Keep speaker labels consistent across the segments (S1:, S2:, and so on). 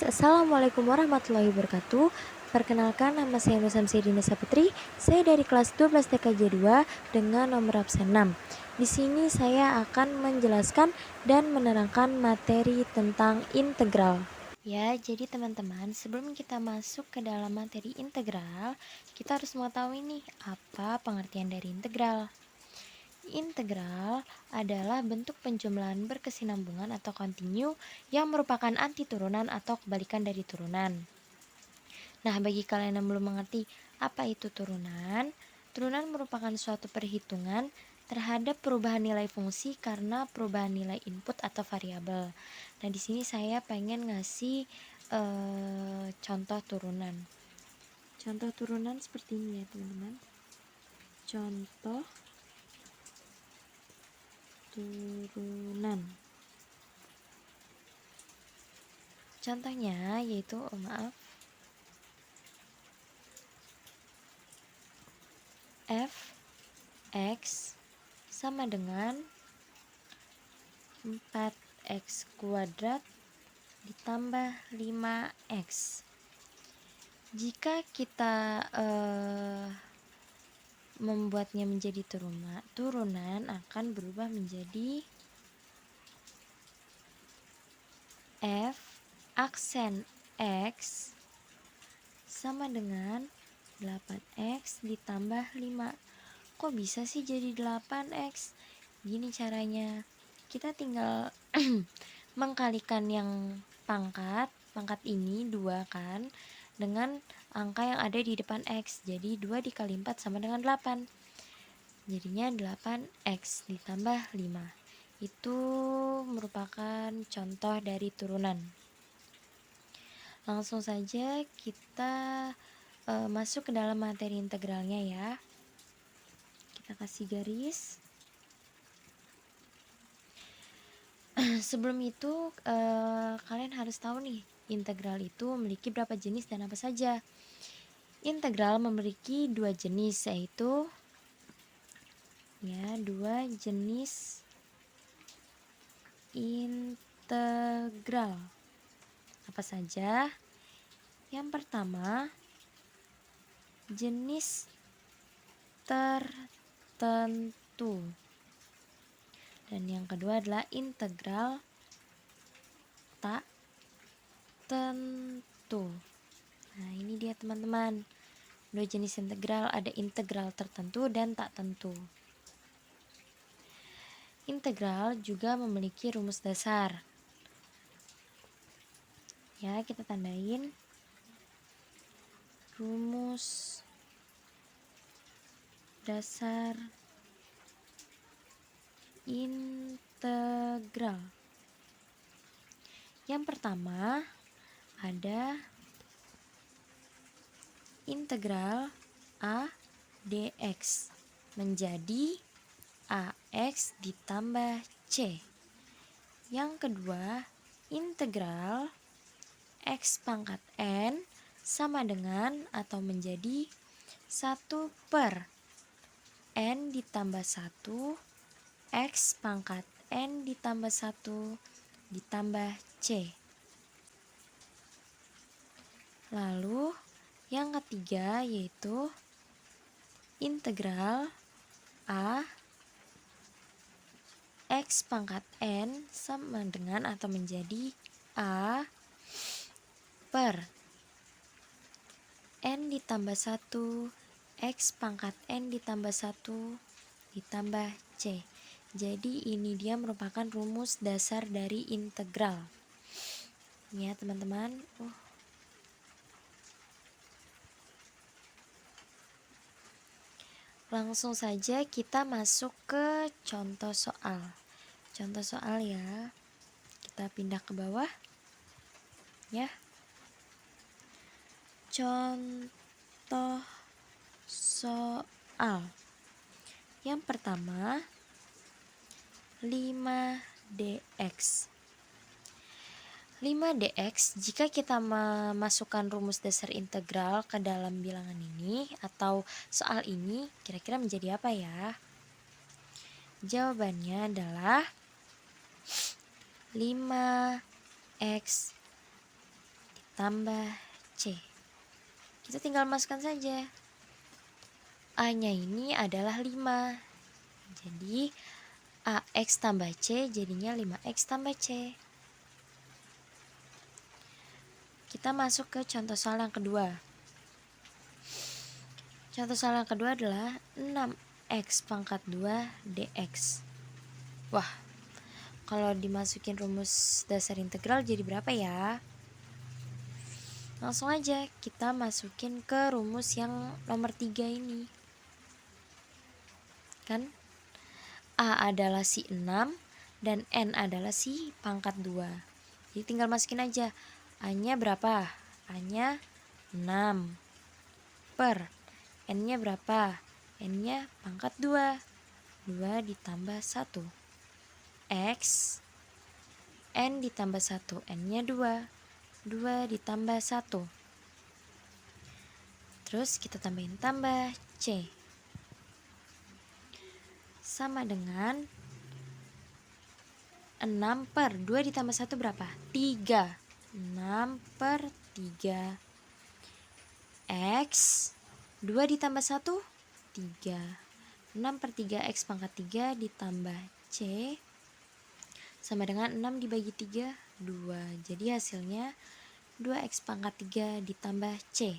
S1: Assalamualaikum warahmatullahi wabarakatuh. Perkenalkan, nama saya Nur Samsiedina Saputri. Saya dari kelas 12 TKJ 2 dengan nomor absen 6. Di sini saya akan menjelaskan dan menerangkan materi tentang integral. Ya, jadi teman-teman, sebelum kita masuk ke dalam materi integral, kita harus mengetahui nih apa pengertian dari integral. Integral adalah bentuk penjumlahan berkesinambungan atau kontinu yang merupakan anti turunan atau kebalikan dari turunan. Nah, bagi kalian yang belum mengerti apa itu turunan, turunan merupakan suatu perhitungan terhadap perubahan nilai fungsi karena perubahan nilai input atau variabel. Nah, di sini saya pengen ngasih contoh turunan. Contoh turunan seperti ini ya, teman-teman. Contoh turunan. Contohnya yaitu f x sama dengan 4x kuadrat ditambah 5x. Jika kita membuatnya menjadi turunan akan berubah menjadi f aksen x sama dengan 8x ditambah 5. Kok bisa sih jadi 8x? Gini caranya, kita tinggal mengkalikan yang pangkat ini 2 kan, dengan angka yang ada di depan x. Jadi 2 dikali 4 sama dengan 8. Jadinya 8x ditambah 5. Itu merupakan contoh dari turunan. Langsung saja kita masuk ke dalam materi integralnya ya. Kita kasih garis. Sebelum itu kalian harus tahu nih, integral itu memiliki berapa jenis dan apa saja. Integral memiliki 2 jenis, yaitu ya 2 jenis integral. Apa saja? Yang pertama, jenis tertentu. Dan yang kedua adalah integral tak tentu. Nah, ini dia teman-teman. 2 jenis integral, ada integral tertentu dan tak tentu. Integral juga memiliki rumus dasar. Ya, kita tandain rumus dasar integral. Yang pertama ada integral a dx menjadi ax ditambah c. Yang kedua, integral x pangkat n sama dengan atau menjadi 1 per n ditambah 1 x pangkat n ditambah 1 ditambah c. Lalu yang ketiga yaitu integral a x pangkat n sama dengan atau menjadi a per n ditambah 1 x pangkat n ditambah 1 ditambah c. Jadi ini dia merupakan rumus dasar dari integral. Ya teman-teman. Langsung saja kita masuk ke contoh soal. Contoh soal ya. Kita pindah ke bawah. Ya. Contoh soal. Yang pertama 5dx. 5dx, jika kita memasukkan rumus dasar integral ke dalam bilangan ini atau soal ini, kira-kira menjadi apa ya? Jawabannya adalah 5x ditambah C. Kita tinggal masukkan saja. A-nya ini adalah 5. Jadi AX tambah C jadinya 5X tambah C. Kita masuk ke contoh soal yang kedua. Contoh soal yang kedua adalah 6X pangkat 2 dx. Wah, kalau dimasukin rumus dasar integral jadi berapa ya? Langsung aja kita masukin ke rumus yang nomor 3 ini. Kan A adalah si 6 dan N adalah si pangkat 2. Jadi tinggal masukin aja. A-nya berapa? A-nya 6 per N-nya berapa? N-nya pangkat 2. 2 ditambah 1. X N ditambah 1. N-nya 2. 2 ditambah 1. Terus kita tambahin tambah C. Sama dengan 6 per 2 ditambah 1 berapa? 3. 6 per 3. X 2 ditambah 1 3. 6 per 3 X pangkat 3 ditambah C sama dengan 6 dibagi 3 2. Jadi hasilnya 2X pangkat 3 ditambah C.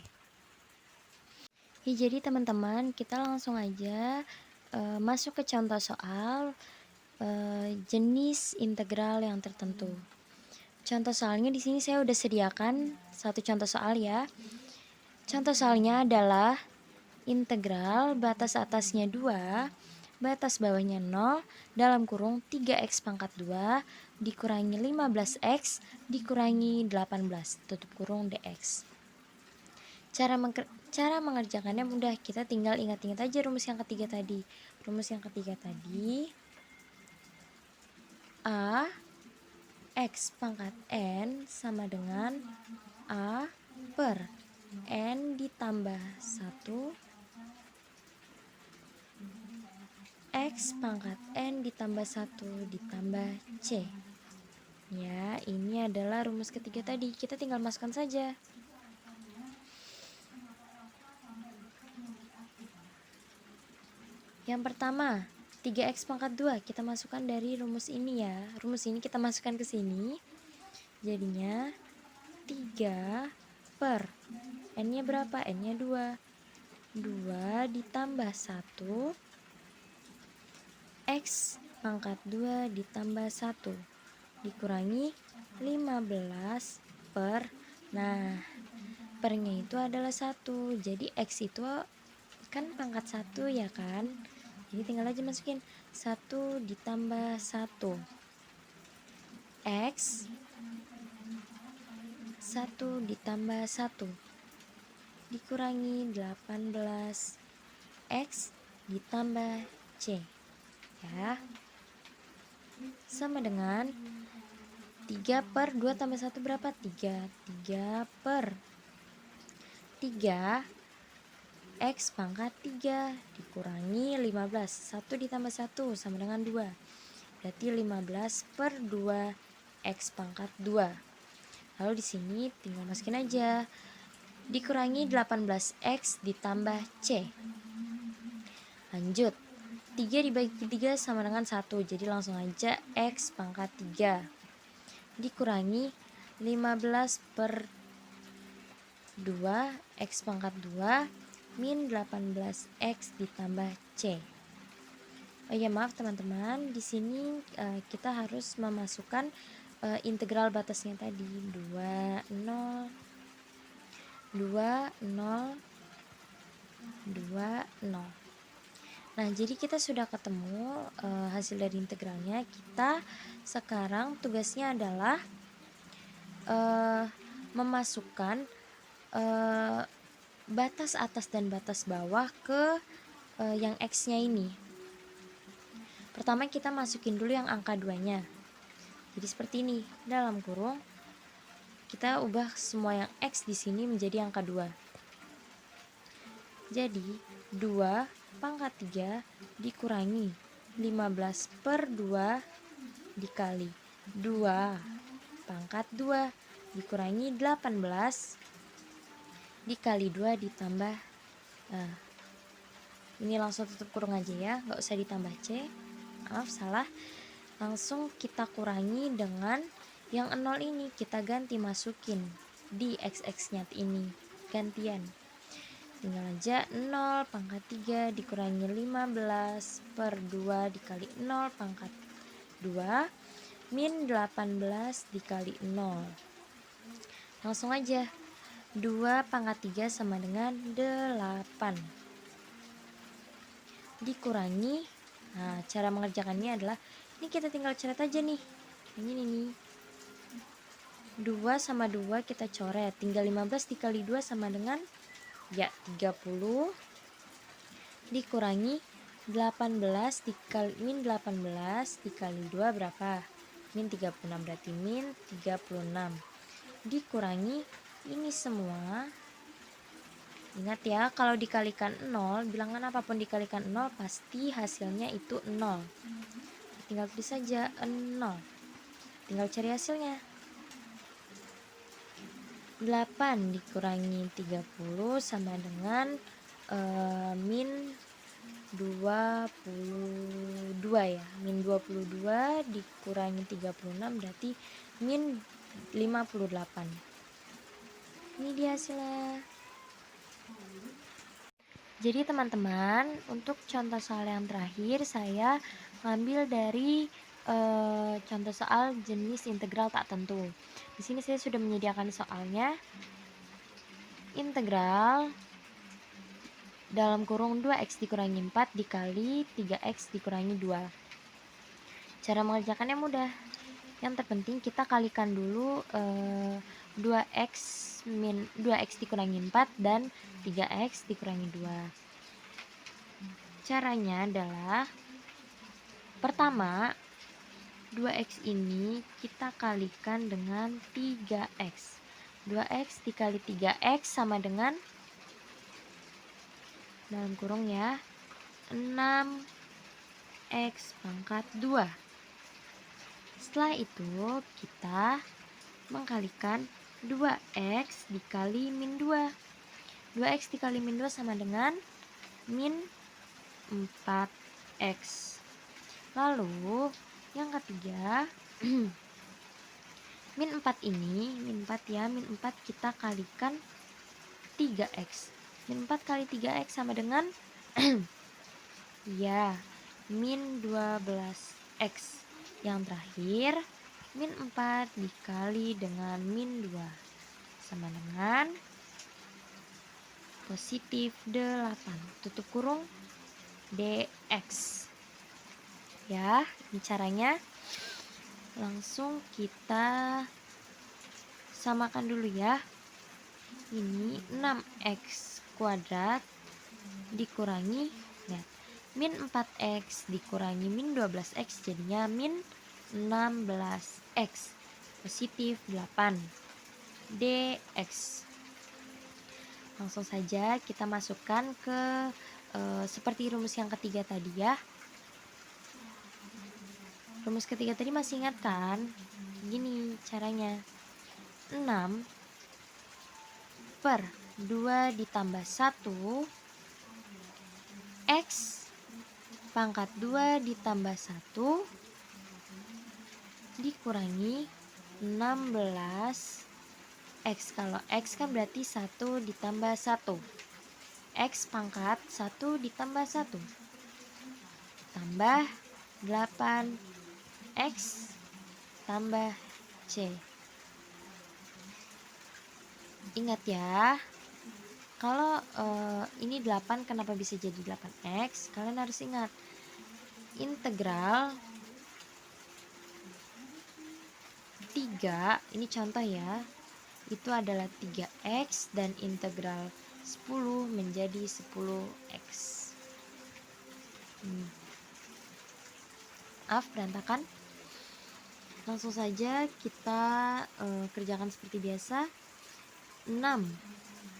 S1: Ya, jadi teman-teman kita langsung aja masuk ke contoh soal jenis integral yang tertentu. Contoh soalnya di sini saya udah sediakan satu contoh soal ya. Contoh soalnya adalah integral batas atasnya 2, batas bawahnya 0, dalam kurung 3x pangkat 2 dikurangi 15x dikurangi 18, tutup kurung dx. Cara mengerjakannya mudah, kita tinggal ingat-ingat aja rumus yang ketiga tadi. Rumus yang ketiga tadi A X pangkat N sama dengan A per N ditambah 1 X pangkat N ditambah 1 ditambah C. Ya, ini adalah rumus ketiga tadi. Kita tinggal masukkan saja. Yang pertama, 3x pangkat 2 kita masukkan dari rumus ini ya. Rumus ini kita masukkan ke sini. Jadinya 3 per N-nya berapa? N-nya 2. 2 ditambah 1 X pangkat 2 ditambah 1 dikurangi 15 per, nah pernya itu adalah 1. Jadi X itu kan pangkat 1 ya kan, jadi tinggal aja masukin 1 ditambah 1 X 1 ditambah 1 dikurangi 18 X ditambah C ya, sama dengan 3 per 2 tambah 1 berapa? 3. 3 per 3 X pangkat 3 dikurangi 15. 1 ditambah 1 sama dengan 2. Berarti 15 per 2 X pangkat 2. Lalu di sini tinggal masukin aja. Dikurangi 18X ditambah C. Lanjut. 3 dibagi 3 sama dengan 1. Jadi langsung aja X pangkat 3 dikurangi 15 per 2 X pangkat 2 min 18X ditambah C. Oh ya, maaf teman-teman, di sini kita harus memasukkan integral batasnya tadi 2 0 2 0 2 0. Nah, jadi kita sudah ketemu hasil dari integralnya. Kita sekarang tugasnya adalah memasukkan batas atas dan batas bawah ke yang X-nya ini. Pertama kita masukin dulu yang angka 2-nya. Jadi seperti ini, dalam kurung kita ubah semua yang X di sini menjadi angka 2. Jadi 2 pangkat 3 dikurangi 15 per 2 dikali 2 pangkat 2 dikurangi 18 dikali 2 ditambah, ini langsung tutup kurung aja ya, nggak usah ditambah C, maaf salah. Langsung kita kurangi dengan yang 0 ini, kita ganti masukin di x-nya ini, gantian. Tinggal aja 0 pangkat 3 dikurangi 15 per 2 dikali 0 pangkat 2 min 18 dikali 0. Langsung aja, 2 pangkat 3 sama dengan 8. Dikurangi, nah cara mengerjakannya adalah, ini kita tinggal coret aja nih. Ini nih. 2 sama 2 kita coret, tinggal 15 dikali 2 sama dengan, ya 30 dikurangi 18 dikali min 18 dikali 2 berapa? Min 36, berarti min 36 dikurangi ini semua. Ingat ya, kalau dikalikan 0, bilangan apapun dikalikan 0 pasti hasilnya itu 0. Tinggal tulis saja 0. Tinggal cari hasilnya. 8 dikurangi 30 sama dengan min 22 ya. Min 22 dikurangi 36 berarti min 58. Ini dia hasilnya. Jadi teman-teman, untuk contoh soal yang terakhir saya ngambil dari contoh soal jenis integral tak tentu. Di sini saya sudah menyediakan soalnya. Integral dalam kurung 2x dikurangi 4 dikali 3x dikurangi 2. Cara mengerjakannya mudah. Yang terpenting kita kalikan dulu 2x dikurangi 4 dan 3x dikurangi 2. Caranya adalah, pertama 2x ini kita kalikan dengan 3x. 2x dikali 3x sama dengan, dalam kurung ya, 6x pangkat 2. Setelah itu kita mengkalikan 2x dikali min 2. 2x dikali min 2 sama dengan min 4x. Lalu yang ketiga, min 4 ini, min 4 ya, min 4 kita kalikan 3x. Min 4 kali 3x sama dengan ya, min 12x. Yang terakhir, min 4 dikali dengan min 2 sama dengan positif 8. Tutup kurung dx. Ya, ini caranya. Langsung kita samakan dulu ya. Ini 6x kuadrat dikurangi, lihat, min 4x dikurangi min 12x jadinya min 16x positif 8 dx. Langsung saja kita masukkan ke seperti rumus yang ketiga tadi ya. Rumus ketiga tadi masih ingat kan? Gini caranya. 6 per 2 ditambah 1 x pangkat 2 ditambah 1 dikurangi 16 x. Kalau x kan berarti 1 ditambah 1. X pangkat 1 ditambah 1 tambah 8 x tambah c. Ingat ya, kalau ini 8 kenapa bisa jadi 8x, kalian harus ingat integral 3, ini contoh ya, itu adalah 3x dan integral 10 menjadi 10x. Maaf berantakan. Langsung saja kita kerjakan seperti biasa. 6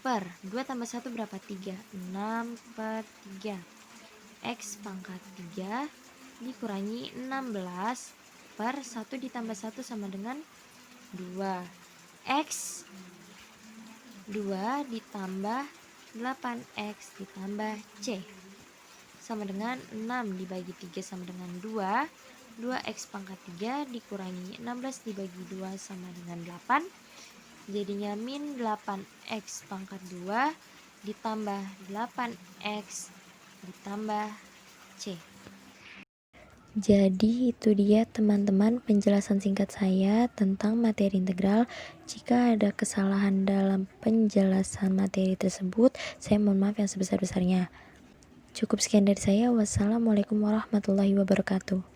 S1: per 2 tambah 1 berapa? 3. 6 per 3 x pangkat 3 dikurangi 16 per 1 ditambah 1 sama dengan 2. X 2 ditambah 8X ditambah C sama dengan 6 dibagi 3 sama dengan 2. 2X pangkat 3 dikurangi 16 dibagi 2 sama dengan 8. Jadinya min 8X pangkat 2 ditambah 8X ditambah C. Jadi itu dia teman-teman penjelasan singkat saya tentang materi integral. Jika ada kesalahan dalam penjelasan materi tersebut, saya mohon maaf yang sebesar-besarnya. Cukup sekian dari saya. Wassalamualaikum warahmatullahi wabarakatuh.